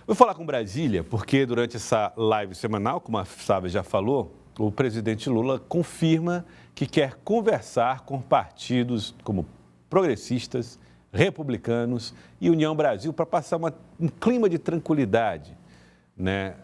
Vou falar com Brasília, porque durante essa live semanal, como a Sávia já falou, o presidente Lula confirma que quer conversar com partidos como progressistas, republicanos e União Brasil para passar um clima de tranquilidade, né,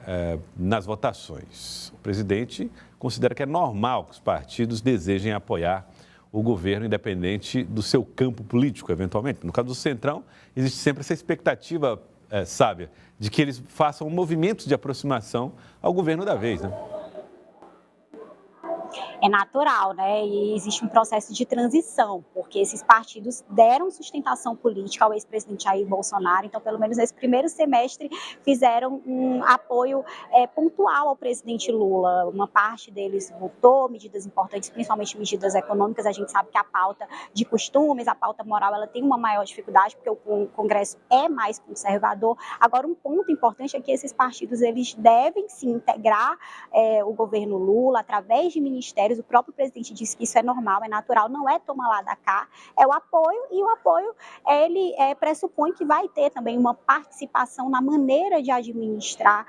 nas votações. O presidente considera que é normal que os partidos desejem apoiar o governo independente do seu campo político, eventualmente. No caso do Centrão, existe sempre essa expectativa, Sávia, de que eles façam movimentos de aproximação ao governo da vez, né? É natural, né? E existe um processo de transição, porque esses partidos deram sustentação política ao ex-presidente Jair Bolsonaro, então, pelo menos nesse primeiro semestre, fizeram um apoio pontual ao presidente Lula. Uma parte deles votou medidas importantes, principalmente medidas econômicas. A gente sabe que a pauta de costumes, a pauta moral, ela tem uma maior dificuldade, porque o Congresso é mais conservador. Agora, um ponto importante é que esses partidos, eles devem se integrar o governo Lula através de ministérios. O próprio presidente disse que isso é normal, é natural, não é tomar lá da cá, é o apoio, e o apoio ele pressupõe que vai ter também uma participação na maneira de administrar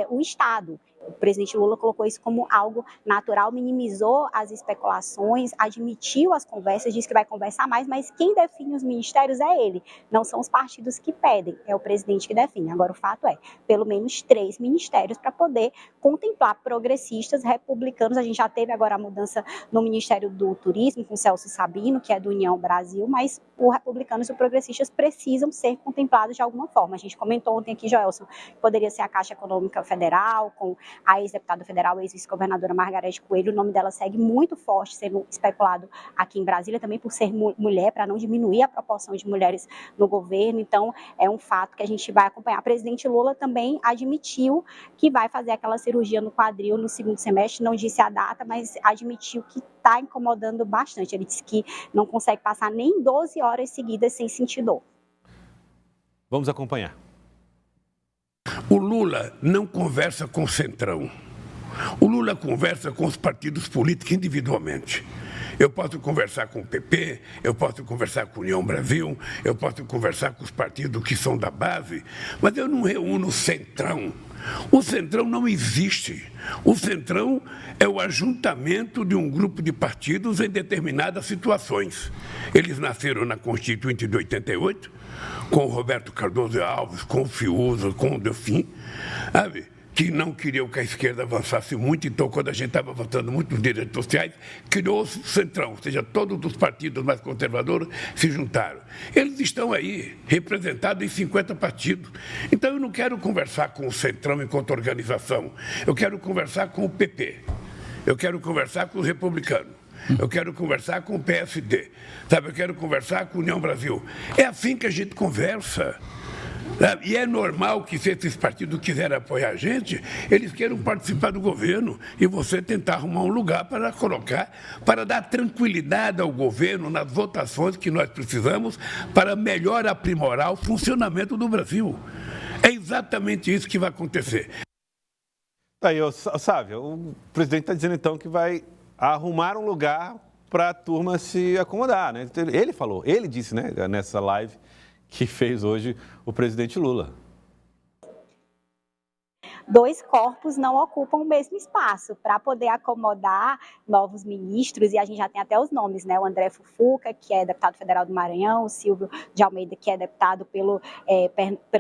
o Estado. O presidente Lula colocou isso como algo natural, minimizou as especulações, admitiu as conversas, disse que vai conversar mais, mas quem define os ministérios é ele, não são os partidos que pedem, é o presidente que define. Agora, o fato é, pelo menos 3 ministérios para poder contemplar progressistas, republicanos. A gente já teve agora a mudança no Ministério do Turismo, com Celso Sabino, que é do União Brasil, mas os republicanos e os progressistas precisam ser contemplados de alguma forma. A gente comentou ontem aqui, Joelson, que poderia ser a Caixa Econômica Federal, com a ex-deputada federal, ex-vice-governadora Margarete Coelho. O nome dela segue muito forte, sendo especulado aqui em Brasília, também por ser mulher, para não diminuir a proporção de mulheres no governo. Então, é um fato que a gente vai acompanhar. O presidente Lula também admitiu que vai fazer aquela cirurgia no quadril no segundo semestre, não disse a data, mas admitiu que está incomodando bastante. Ele disse que não consegue passar nem 12 horas seguidas sem sentir dor. Vamos acompanhar. O Lula não conversa com o Centrão. O Lula conversa com os partidos políticos individualmente. Eu posso conversar com o PP, eu posso conversar com a União Brasil, eu posso conversar com os partidos que são da base, mas eu não reúno o Centrão. O Centrão não existe. O Centrão é o ajuntamento de um grupo de partidos em determinadas situações. Eles nasceram na Constituinte de 88, com o Roberto Cardoso Alves, com o Fiuza, com o Delfim, sabe? Que não queriam que a esquerda avançasse muito, então, quando a gente estava avançando muito nos direitos sociais, criou-se o Centrão, ou seja, todos os partidos mais conservadores se juntaram. Eles estão aí, representados em 50 partidos. Então, eu não quero conversar com o Centrão enquanto organização, eu quero conversar com o PP, eu quero conversar com os republicanos, eu quero conversar com o PSD, sabe? Eu quero conversar com a União Brasil. É assim que a gente conversa. E é normal que, se esses partidos quiserem apoiar a gente, eles queiram participar do governo e você tentar arrumar um lugar para colocar, para dar tranquilidade ao governo nas votações que nós precisamos para melhor aprimorar o funcionamento do Brasil. É exatamente isso que vai acontecer. Aí, Sávia, o presidente está dizendo então que vai arrumar um lugar para a turma se acomodar, né? Ele falou, ele disse, né, nessa live que fez hoje o presidente Lula. 2 corpos não ocupam o mesmo espaço para poder acomodar novos ministros, e a gente já tem até os nomes, né? O André Fufuca, que é deputado federal do Maranhão, o Silvio de Almeida, que é deputado pelo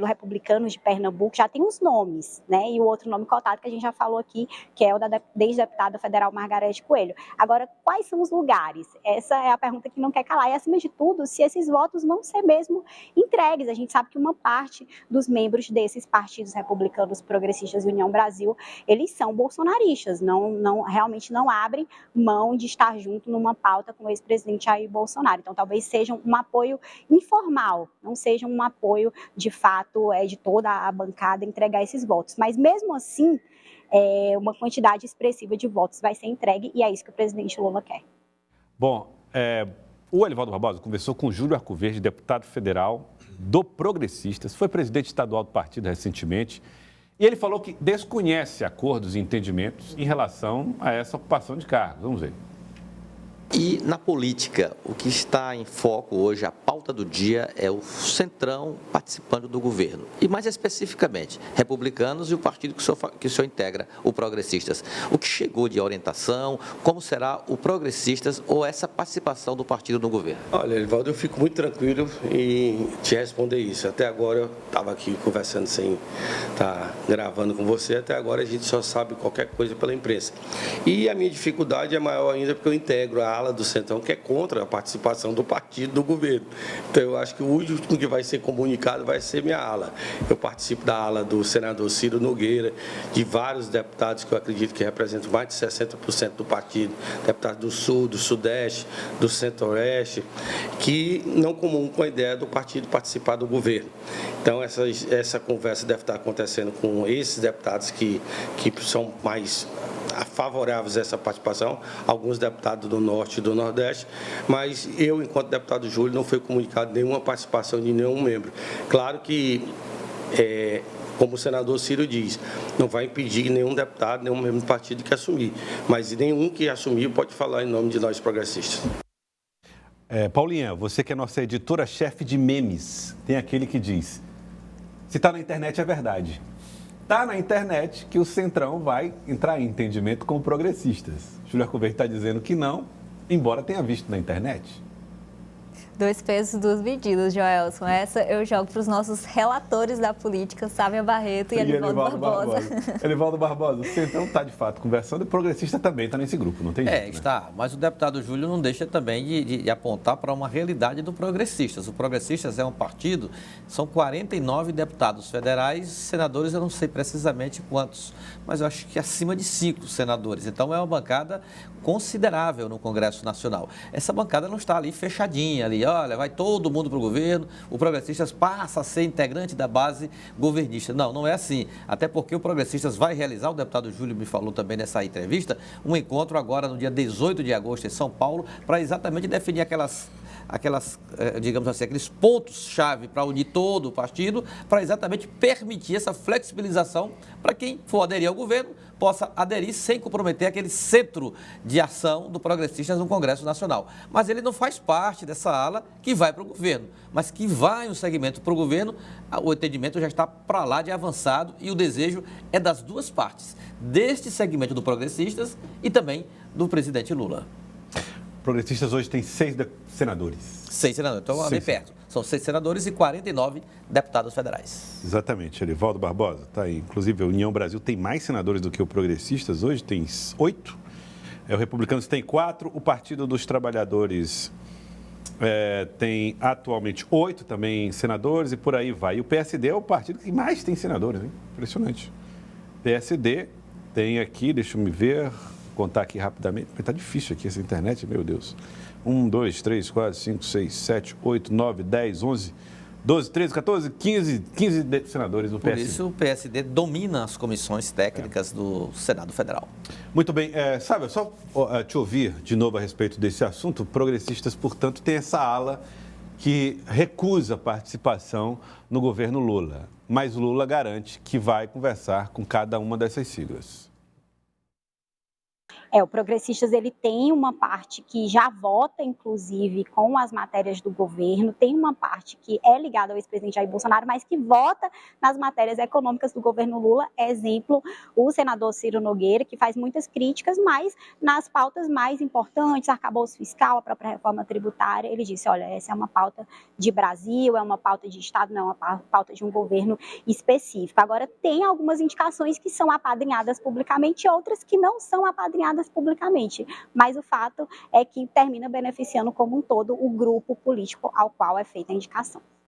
Republicanos de Pernambuco, já tem os nomes, né? E o outro nome cotado que a gente já falou aqui, que é o da ex-deputada federal Margarete Coelho. Agora, quais são os lugares? Essa é a pergunta que não quer calar. E, acima de tudo, se esses votos vão ser mesmo entregues. A gente sabe que uma parte dos membros desses partidos republicanos progressistas e União Brasil, eles são bolsonaristas, realmente não abrem mão de estar junto numa pauta com o ex-presidente Jair Bolsonaro. Então, talvez seja um apoio informal, não seja um apoio, de fato, de toda a bancada entregar esses votos. Mas, mesmo assim, uma quantidade expressiva de votos vai ser entregue, e é isso que o presidente Lula quer. Bom, o Elivaldo Barbosa conversou com o Júlio Arcoverde, deputado federal do Progressistas, foi presidente estadual do partido recentemente, e ele falou que desconhece acordos e entendimentos em relação a essa ocupação de cargos. Vamos ver. E na política, o que está em foco hoje, a pauta pauta do dia é o Centrão participando do governo. E mais especificamente, republicanos e o partido que o senhor integra, o Progressistas. O que chegou de orientação, como será o Progressistas ou essa participação do partido no governo? Olha, Elivaldo, eu fico muito tranquilo em te responder isso. Até agora eu estava aqui conversando sem estar gravando com você, até agora a gente só sabe qualquer coisa pela imprensa. E a minha dificuldade é maior ainda porque eu integro a ala do Centrão que é contra a participação do partido do governo. Então eu acho que o último que vai ser comunicado vai ser minha ala. Eu participo da ala do senador Ciro Nogueira, de vários deputados que eu acredito que representam mais de 60% do partido, deputados do Sul, do Sudeste, do Centro-Oeste, que não comungam com a ideia do partido participar do governo. Então essa conversa deve estar acontecendo com esses deputados que são mais favoráveis a essa participação, alguns deputados do Norte e do Nordeste, mas eu, enquanto deputado Júlio, não foi comunicado nenhuma participação de nenhum membro. Claro que, como o senador Ciro diz, não vai impedir nenhum deputado, nenhum membro do partido que assumir, mas nenhum que assumir pode falar em nome de nós progressistas. Paulinha, você que é nossa editora-chefe de memes, tem aquele que diz, se está na internet é verdade. Está na internet que o Centrão vai entrar em entendimento com progressistas. Júlio Arcoverde está dizendo que não, embora tenha visto na internet. 2 pesos, 2 medidas, Joelson. Essa eu jogo para os nossos relatores da política, Sávia Barreto e Elivaldo Barbosa. Elivaldo Barbosa, o Centrão está de fato conversando e o progressista também está nesse grupo, não tem jeito, né? Está, mas o deputado Júlio não deixa também de apontar para uma realidade do Progressistas. O Progressistas é um partido, são 49 deputados federais, senadores eu não sei precisamente quantos, mas eu acho que acima de 5 senadores. Então é uma bancada considerável no Congresso Nacional. Essa bancada não está ali fechadinha, ali, olha, vai todo mundo para o governo, o Progressistas passa a ser integrante da base governista. Não, não é assim. Até porque o Progressistas vai realizar, o deputado Júlio me falou também nessa entrevista, um encontro agora no dia 18 de agosto em São Paulo, para exatamente definir digamos assim, aqueles pontos-chave para unir todo o partido, para exatamente permitir essa flexibilização para quem for aderir ao governo, possa aderir sem comprometer aquele centro de ação do Progressistas no Congresso Nacional. Mas ele não faz parte dessa ala que vai para o governo, mas que vai um segmento para o governo, o entendimento já está para lá de avançado e o desejo é das duas partes, deste segmento do Progressistas e também do presidente Lula. Progressistas hoje tem 6 senadores. 6 senadores, então bem perto. São 6 senadores e 49 deputados federais. Exatamente, Elivaldo Barbosa, está aí. Inclusive, a União Brasil tem mais senadores do que o Progressistas hoje, tem 8. O Republicanos tem 4, o Partido dos Trabalhadores tem atualmente 8 também senadores e por aí vai. E o PSD é o partido que mais tem senadores, hein? Impressionante. PSD tem aqui, deixa eu me ver, contar aqui rapidamente, porque está difícil aqui essa internet, meu Deus. 1, 2, 3, 4, 5, 6, 7, 8, 9, 10, 11, 12, 13, 14, 15 senadores do PSD. Por isso o PSD domina as comissões técnicas do Senado Federal. Muito bem, sabe, só te ouvir de novo a respeito desse assunto, progressistas, portanto, tem essa ala que recusa participação no governo Lula, mas Lula garante que vai conversar com cada uma dessas siglas. O Progressistas ele tem uma parte que já vota, inclusive, com as matérias do governo, tem uma parte que é ligada ao ex-presidente Jair Bolsonaro, mas que vota nas matérias econômicas do governo Lula. Exemplo, o senador Ciro Nogueira, que faz muitas críticas, mas nas pautas mais importantes, arcabouço fiscal, a própria reforma tributária, ele disse, olha, essa é uma pauta de Brasil, é uma pauta de Estado, não é uma pauta de um governo específico. Agora, tem algumas indicações que são apadrinhadas publicamente e outras que não são apadrinhadas publicamente, mas o fato é que termina beneficiando como um todo o grupo político ao qual é feita a indicação.